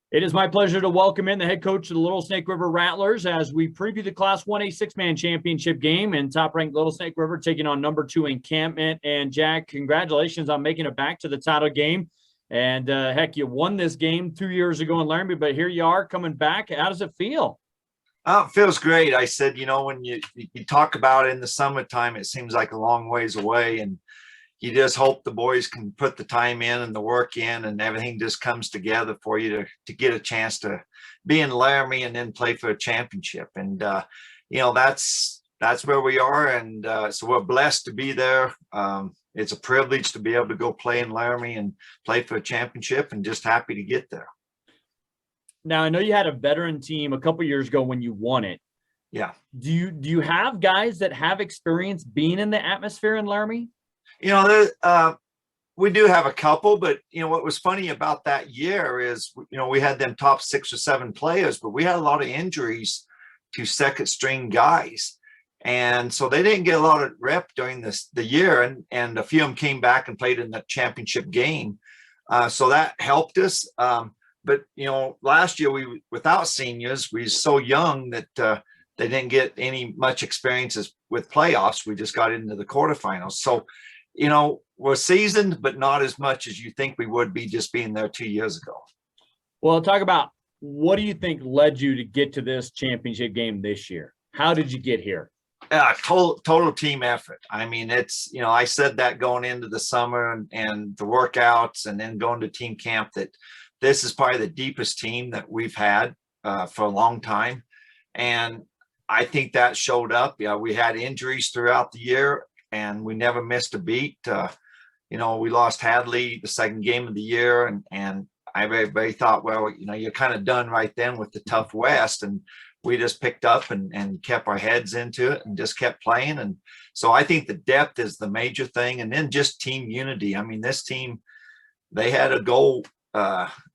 It is my pleasure to welcome in the head coach of the Little Snake River Rattlers as we preview the Class 1A six-man championship game and top-ranked Little Snake River taking on number 2 Encampment. And Jack, congratulations on making it back to the title game. And heck, you won this game 2 years ago in Laramie, but here you are coming back. How does it feel? Oh, it feels great. I said, when you talk about it in the summertime, it seems like a long ways away, and you just hope the boys can put the time in and the work in, and everything just comes together for you to get a chance to be in Laramie and then play for a championship. And that's where we are, and so we're blessed to be there. It's a privilege to be able to go play in Laramie and play for a championship, and just happy to get there. Now, I know you had a veteran team a couple years ago when you won it. Yeah. Do you have guys that have experience being in the atmosphere in Laramie? We do have a couple, but what was funny about that year is we had them top 6 or 7 players, but we had a lot of injuries to second string guys, and so they didn't get a lot of rep during the year, and a few of them came back and played in the championship game, so that helped us. But last year we without seniors, we were so young that they didn't get any much experiences with playoffs. We just got into the quarterfinals, so we're seasoned, but not as much as you think we would be just being there 2 years ago. Well, talk about what do you think led you to get to this championship game this year? How did you get here? Total team effort. I mean, it's, I said that going into the summer and the workouts and then going to team camp that this is probably the deepest team that we've had for a long time. And I think that showed up. Yeah, we had injuries throughout the year, and we never missed a beat. We lost Hadley the second game of the year, and everybody thought, well, you're kind of done right then with the tough West, and we just picked up and kept our heads into it and just kept playing. And so I think the depth is the major thing, and then just team unity. I mean, this team, they had a goal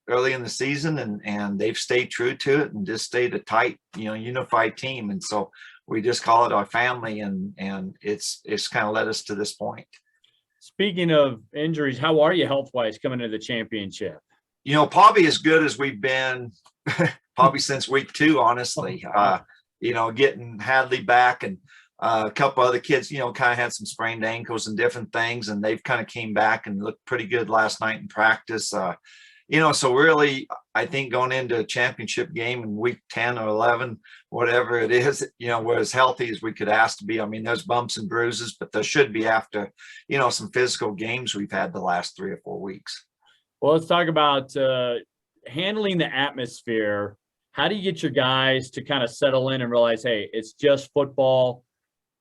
early in the season, and they've stayed true to it and just stayed a tight, unified team. And so we just call it our family, and it's kind of led us to this point. Speaking of injuries, how are you health-wise coming into the championship? Probably as good as we've been probably since week 2, honestly. Getting Hadley back, and a couple other kids, kind of had some sprained ankles and different things, and they've kind of came back and looked pretty good last night in practice. So really, I think going into a championship game in week 10 or 11, whatever it is, we're as healthy as we could ask to be. I mean, there's bumps and bruises, but there should be after, some physical games we've had the last 3 or 4 weeks. Well, let's talk about handling the atmosphere. How do you get your guys to kind of settle in and realize, hey, it's just football?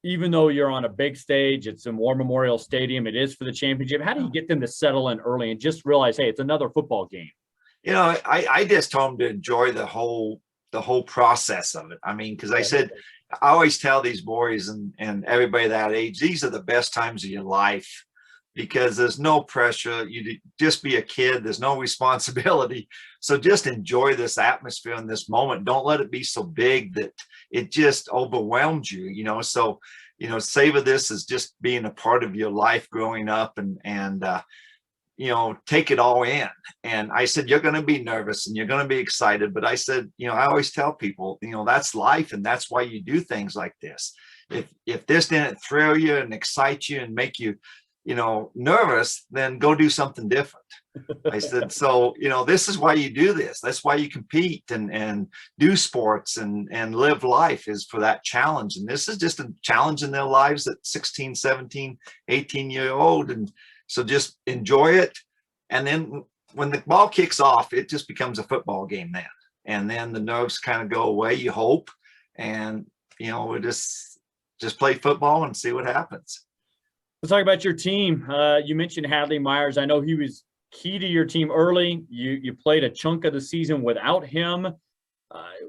Even though you're on a big stage, it's in War Memorial Stadium, it is for the championship. How do you get them to settle in early and just realize, hey, it's another football game? I just told them to enjoy the whole process of it. I mean, because I always tell these boys and everybody that age, these are the best times of your life, because there's no pressure. You just be a kid. There's no responsibility. So just enjoy this atmosphere in this moment. Don't let it be so big that it just overwhelms you, So, savor this as just being a part of your life growing up, and take it all in. And I said, you're going to be nervous and you're going to be excited. But I said, I always tell people, that's life. And that's why you do things like this. If this didn't thrill you and excite you and make you, nervous, then go do something different. I said, so, this is why you do this. That's why you compete and do sports and live life, is for that challenge. And this is just a challenge in their lives at 16, 17, 18-year-old. And so just enjoy it. And then when the ball kicks off, it just becomes a football game then. And then the nerves kind of go away, you hope. And, we just play football and see what happens. Let's talk about your team. You mentioned Hadley Myers. I know he was key to your team early. You played a chunk of the season without him.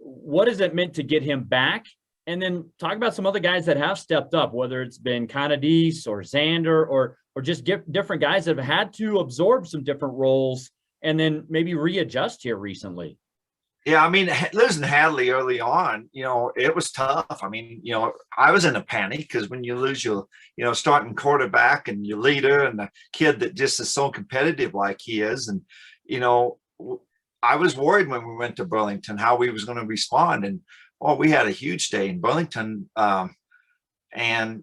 What has it meant to get him back? And then talk about some other guys that have stepped up, whether it's been Canadese or Xander or just different guys that have had to absorb some different roles and then maybe readjust here recently. Yeah, I mean, losing Hadley early on, it was tough. I mean, I was in a panic, because when you lose your, starting quarterback and your leader and the kid that just is so competitive like he is, and, I was worried when we went to Burlington how we was going to respond, and we had a huge day in Burlington, and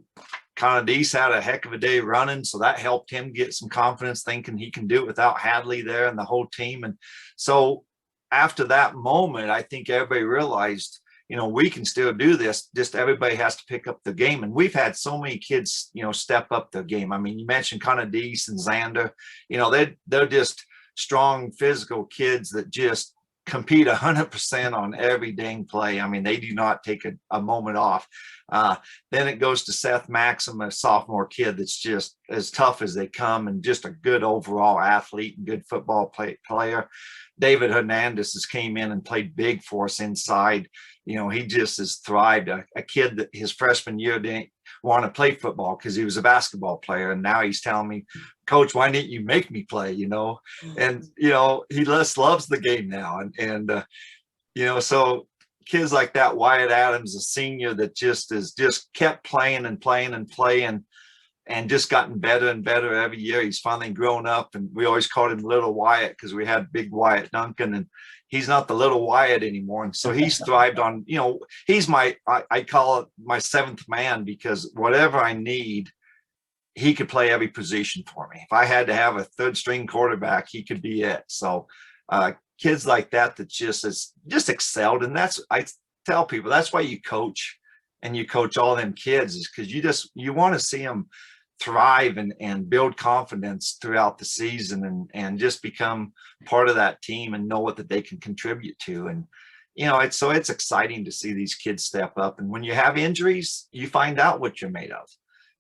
Conadise had a heck of a day running, so that helped him get some confidence, thinking he can do it without Hadley there and the whole team. And so after that moment, I think everybody realized, we can still do this. Just everybody has to pick up the game. And we've had so many kids, step up their game. I mean, you mentioned Conadise and Xander. They're just strong physical kids that just compete 100% on every dang play. I mean, they do not take a moment off. Then it goes to Seth Maxim, a sophomore kid that's just as tough as they come and just a good overall athlete and good football player. David Hernandez has came in and played big for us inside. He just has thrived. A kid that his freshman year didn't want to play football because he was a basketball player. And now he's telling me, Coach, why didn't you make me play? And, he just loves the game now. And so kids like that, Wyatt Adams, a senior that just kept playing and playing and playing and just gotten better and better every year. He's finally grown up, and we always called him Little Wyatt because we had big Wyatt Duncan, and he's not the little Wyatt anymore. And so he's thrived on, he's I call it my seventh man, because whatever I need, he could play every position for me. If I had to have a third string quarterback, he could be it. So kids like that just excelled. And I tell people, that's why you coach, and you coach all them kids, is because you want to see them thrive and build confidence throughout the season and just become part of that team and know what that they can contribute to. And, it's exciting to see these kids step up. And when you have injuries, you find out what you're made of.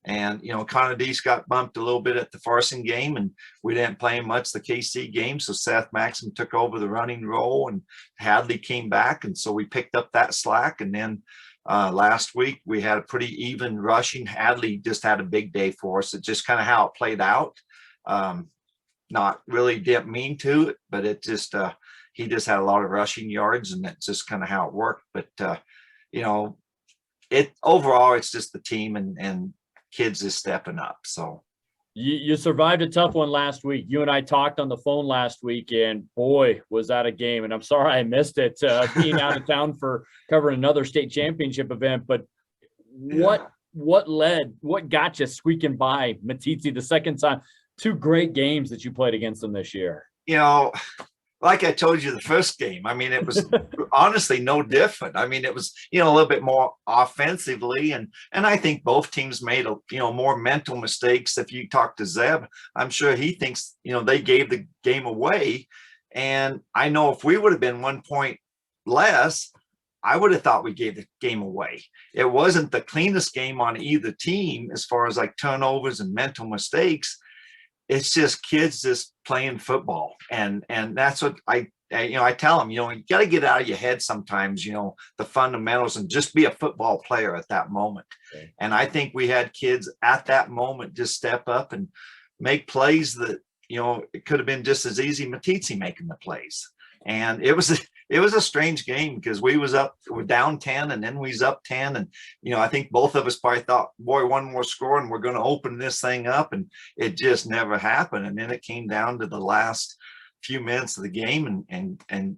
And, Conadise got bumped a little bit at the Farson game, and we didn't play him much the KC game. So Seth Maxim took over the running role, and Hadley came back. And so we picked up that slack. And then last week we had a pretty even rushing. Hadley just had a big day for us. It's just kind of how it played out. Not really didn't mean to it, but it just he just had a lot of rushing yards, and that's just kind of how it worked. But it overall, it's just the team and kids is stepping up. So you survived a tough one last week. You and I talked on the phone last week, and boy, was that a game. And I'm sorry I missed it, being out of town for covering another state championship event. But what got you squeaking by Matizzi the second time? Two great games that you played against them this year. Like I told you the first game, I mean, it was honestly no different. I mean, it was, a little bit more offensively. And I think both teams made, more mental mistakes. If you talk to Zeb, I'm sure he thinks, they gave the game away. And I know if we would have been 1 point less, I would have thought we gave the game away. It wasn't the cleanest game on either team as far as like turnovers and mental mistakes. It's just kids just playing football. And that's what I tell them, you got to get out of your head sometimes, the fundamentals, and just be a football player at that moment. Okay. And I think we had kids at that moment just step up and make plays that, it could have been just as easy Matizzi making the plays. And it was a strange game because we're down 10, and then we was up 10. And, I think both of us probably thought, boy, one more score and we're going to open this thing up. And it just never happened. And then it came down to the last few minutes of the game and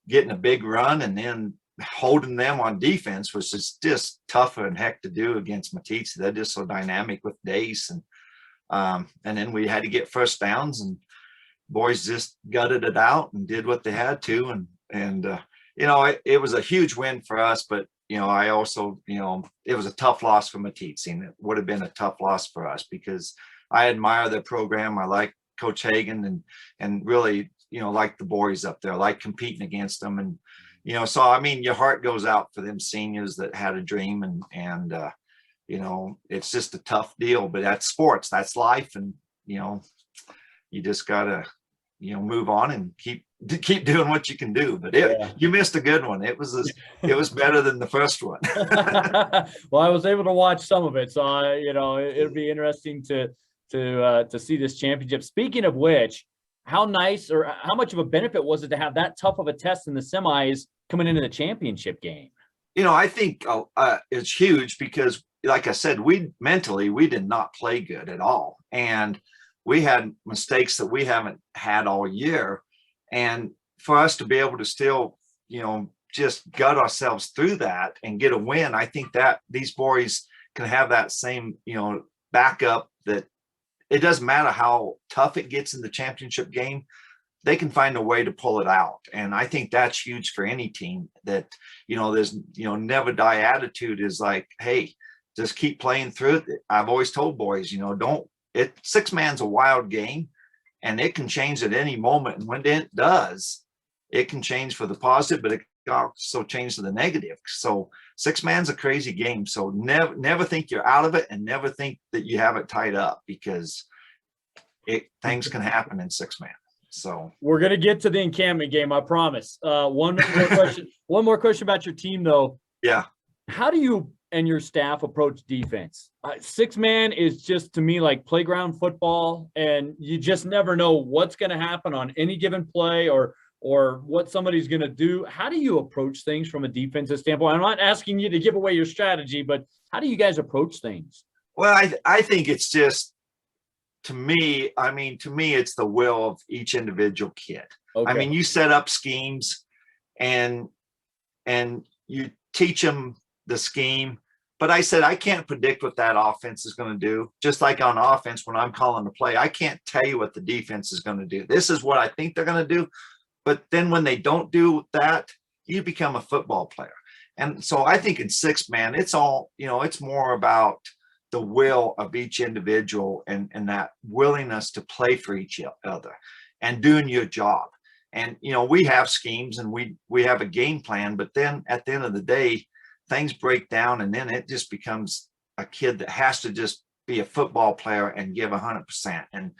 getting a big run, and then holding them on defense, which is just tougher and heck to do against Matizzi. They're just so dynamic with Dace. And then we had to get first downs, and boys just gutted it out and did what they had to. And it was a huge win for us, but, I also, it was a tough loss for Matizzi, and it would have been a tough loss for us because I admire their program. I like Coach Hagan and really, like the boys up there, I like competing against them. And, so, I mean, your heart goes out for them seniors that had a dream, and it's just a tough deal, but that's sports, that's life. And, you just gotta, move on and keep doing what you can do. But you missed a good one. It was better than the first one. Well, I was able to watch some of it, so it'll be interesting to see this championship. Speaking of which, how nice or how much of a benefit was it to have that tough of a test in the semis coming into the championship game? I think it's huge because, like I said, we did not play good at all. And we had mistakes that we haven't had all year. And for us to be able to still, just gut ourselves through that and get a win, I think that these boys can have that same, backup, that it doesn't matter how tough it gets in the championship game, they can find a way to pull it out. And I think that's huge for any team, that, there's, never die attitude is like, hey, just keep playing through it. I've always told boys, six man's a wild game, and it can change at any moment. And when it does, it can change for the positive, but it can also change to the negative. So six man's a crazy game. So never think you're out of it, and never think that you have it tied up, because things can happen in six man. So we're going to get to the encampment game, I promise. One more question about your team, though. Yeah. How do you and your staff approach defense? Six man is just, to me, like playground football, and you just never know what's going to happen on any given play or what somebody's going to do. How do you approach things from a defensive standpoint? I'm not asking you to give away your strategy, but how do you guys approach things? Well, I think it's just, to me, it's the will of each individual kid. Okay. You set up schemes and you teach them the scheme, but I said, I can't predict what that offense is going to do. Just like on offense, when I'm calling the play, I can't tell you what the defense is going to do. This is what I think they're going to do. But then when they don't do that, you become a football player. And so I think in six man, it's all, it's more about the will of each individual and that willingness to play for each other and doing your job. And, we have schemes and we have a game plan, but then at the end of the day, things break down, and then it just becomes a kid that has to just be a football player and give 100%. And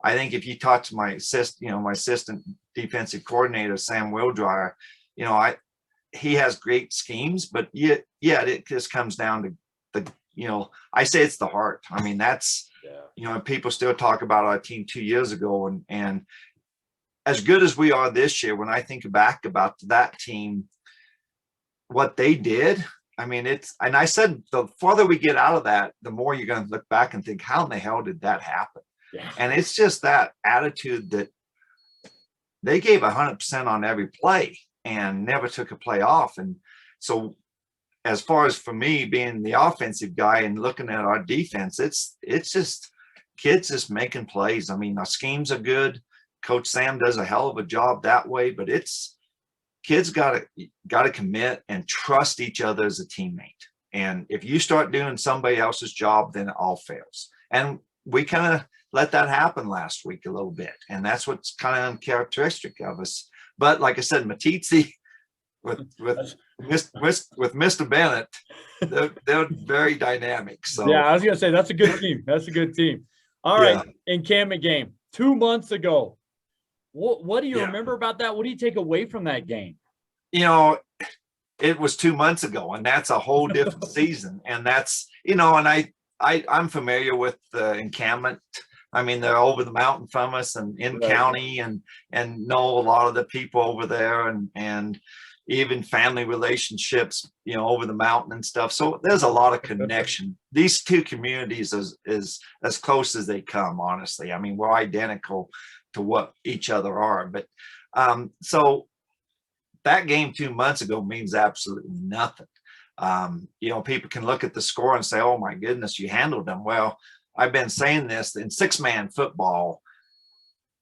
I think if you talk to my assistant defensive coordinator, Sam Wildryer, he has great schemes, but it just comes down to I say it's the heart. That's, people still talk about our team 2 years ago, and as good as we are this year, when I think back about that team, what they did, and I said, the farther we get out of that, the more you're going to look back and think, how in the hell did that happen? Yeah. And it's just that attitude that they gave 100% on every play and never took a play off. And so as far as for me being the offensive guy and looking at our defense, it's just kids just making plays. Our schemes are good. Coach Sam does a hell of a job that way, but it's kids got to commit and trust each other as a teammate. And if you start doing somebody else's job, then it all fails. And we kind of let that happen last week a little bit. And that's what's kind of uncharacteristic of us. But like I said, Matizzi with Mr. Bennett, they're very dynamic. So yeah, I was gonna say that's a good team. That's a good team. All right, encampment game 2 months ago. What do you remember about that? What do you take away from that game? It was 2 months ago, and that's a whole different season. And that's and I'm familiar with the encampment. They're over the mountain from us and in county, and know a lot of the people over there, and even family relationships, over the mountain and stuff. So there's a lot of connection. These two communities is as close as they come, honestly. We're identical to what each other are. But so that game 2 months ago means absolutely nothing. People can look at the score and say, oh my goodness, you handled them. Well, I've been saying this in six-man football,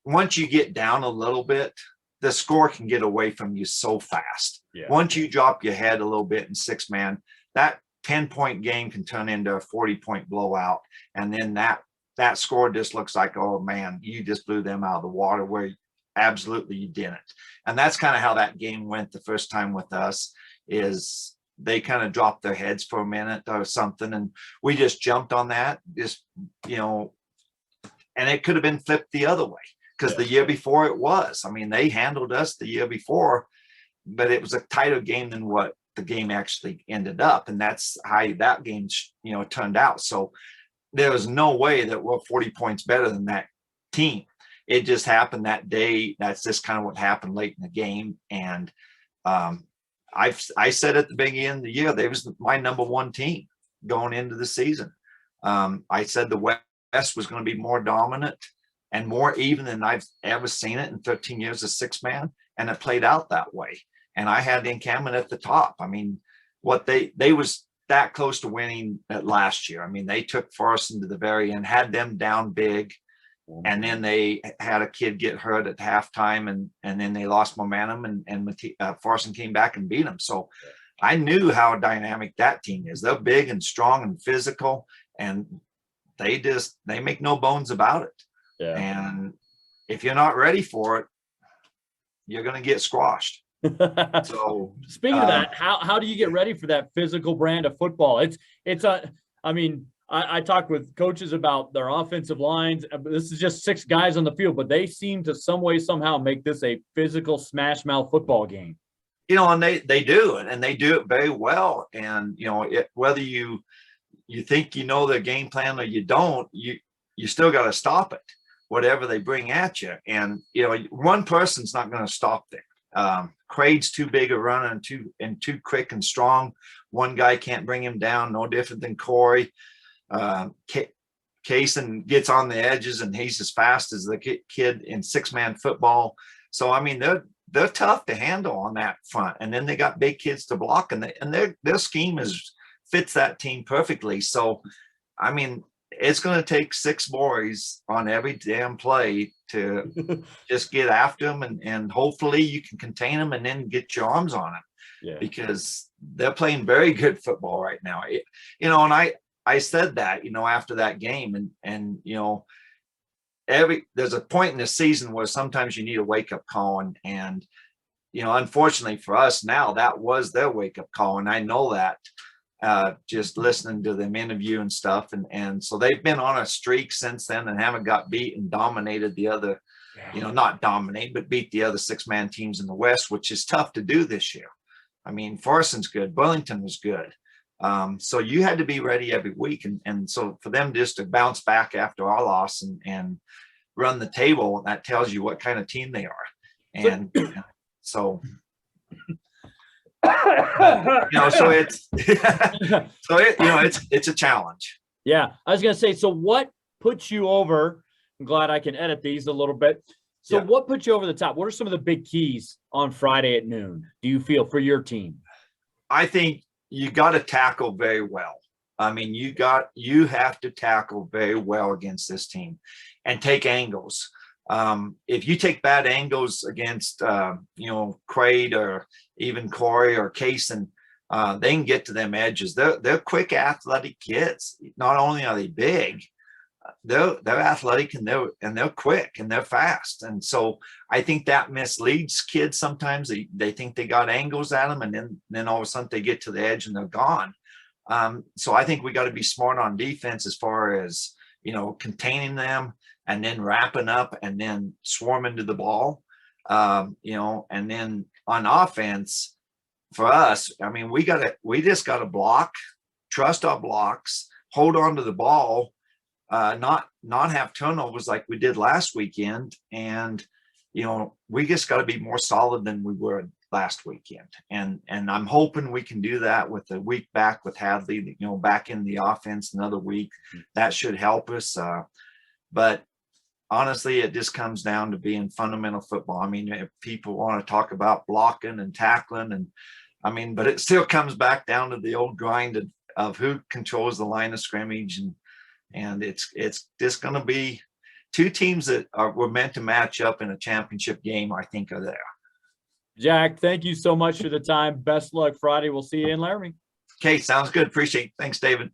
once you get down a little bit, the score can get away from you so fast. Yeah. Once you drop your head a little bit in six-man, that 10-point game can turn into a 40-point blowout. And then that score just looks like, oh man, you just blew them out of the water, where absolutely you didn't. And that's kind of how that game went the first time with us, is they kind of dropped their heads for a minute or something, and we just jumped on that, and it could have been flipped the other way, because the year before it was. They handled us the year before, but it was a tighter game than what the game actually ended up, and that's how that game turned out. So there was no way that we're 40 points better than that team. It just happened that day. That's just kind of what happened late in the game. And I said at the beginning of the year, they was my number one team going into the season. I said the West was going to be more dominant and more even than I've ever seen it in 13 years of six man. and it played out that way. And I had Encampment at the top. I mean, what they was that close to winning at last year. I mean, they took Farson to the very end, had them down big, and then they had a kid get hurt at halftime, and then they lost momentum, and Farson came back and beat them. So I knew how dynamic that team is. They're big and strong and physical, and they make no bones about it. Yeah. And if you're not ready for it, you're going to get squashed. So speaking of that, how do you get ready for that physical brand of football? I talked with coaches about their offensive lines. This is just 6 guys on the field, but they seem to some way, somehow make this a physical smash mouth football game. And they do it, and they do it very well. And, whether you think you know their game plan or you don't, you still got to stop it, whatever they bring at you. And, one person's not going to stop them. Craig's too big a runner and too quick and strong. One guy can't bring him down, no different than Corey. Kaysen gets on the edges, and he's as fast as the kid in 6-man football. So, I mean, they're tough to handle on that front. And then they got big kids to block, and their scheme fits that team perfectly. So, I mean, it's going to take 6 boys on every damn play to just get after them, and hopefully you can contain them and then get your arms on them, because they're playing very good football right now. And I said that, after that game, and there's a point in the season where sometimes you need a wake up call, and unfortunately for us now, that was their wake up call. And I know that, just listening to them interview and stuff. And so they've been on a streak since then and haven't got beat and dominated the other, not dominate, but beat the other 6-man teams in the West, which is tough to do this year. I mean, Farson's good. Burlington was good. So you had to be ready every week. And so for them just to bounce back after our loss and run the table, that tells you what kind of team they are. And so so it's a challenge. Yeah, I was gonna say, so what puts you over? I'm glad I can edit these a little bit. So what puts you over the top? What are some of the big keys on Friday at noon, do you feel, for your team? I think you got to tackle very well. I mean, you have to tackle very well against this team and take angles. If you take bad angles against, Craig or even Corey or Kaysen, they can get to them edges. They're quick, athletic kids. Not only are they big, they're athletic, and they're quick, and they're fast. And so I think that misleads kids sometimes. They think they got angles at them, and then all of a sudden they get to the edge and they're gone. So I think we got to be smart on defense as far as, containing them, and then wrapping up and then swarming to the ball, and then on offense for us, I mean, we just got to block, trust our blocks, hold on to the ball, not have turnovers like we did last weekend. And, we just got to be more solid than we were last weekend. And I'm hoping we can do that with the week back with Hadley, back in the offense another week. That should help us. But honestly, it just comes down to being fundamental football. I mean, if people want to talk about blocking and tackling, but it still comes back down to the old grind of who controls the line of scrimmage. And it's just going to be 2 teams that were meant to match up in a championship game, I think, are there. Jack, thank you so much for the time. Best luck Friday. We'll see you in Laramie. Okay, sounds good. Appreciate it. Thanks, David.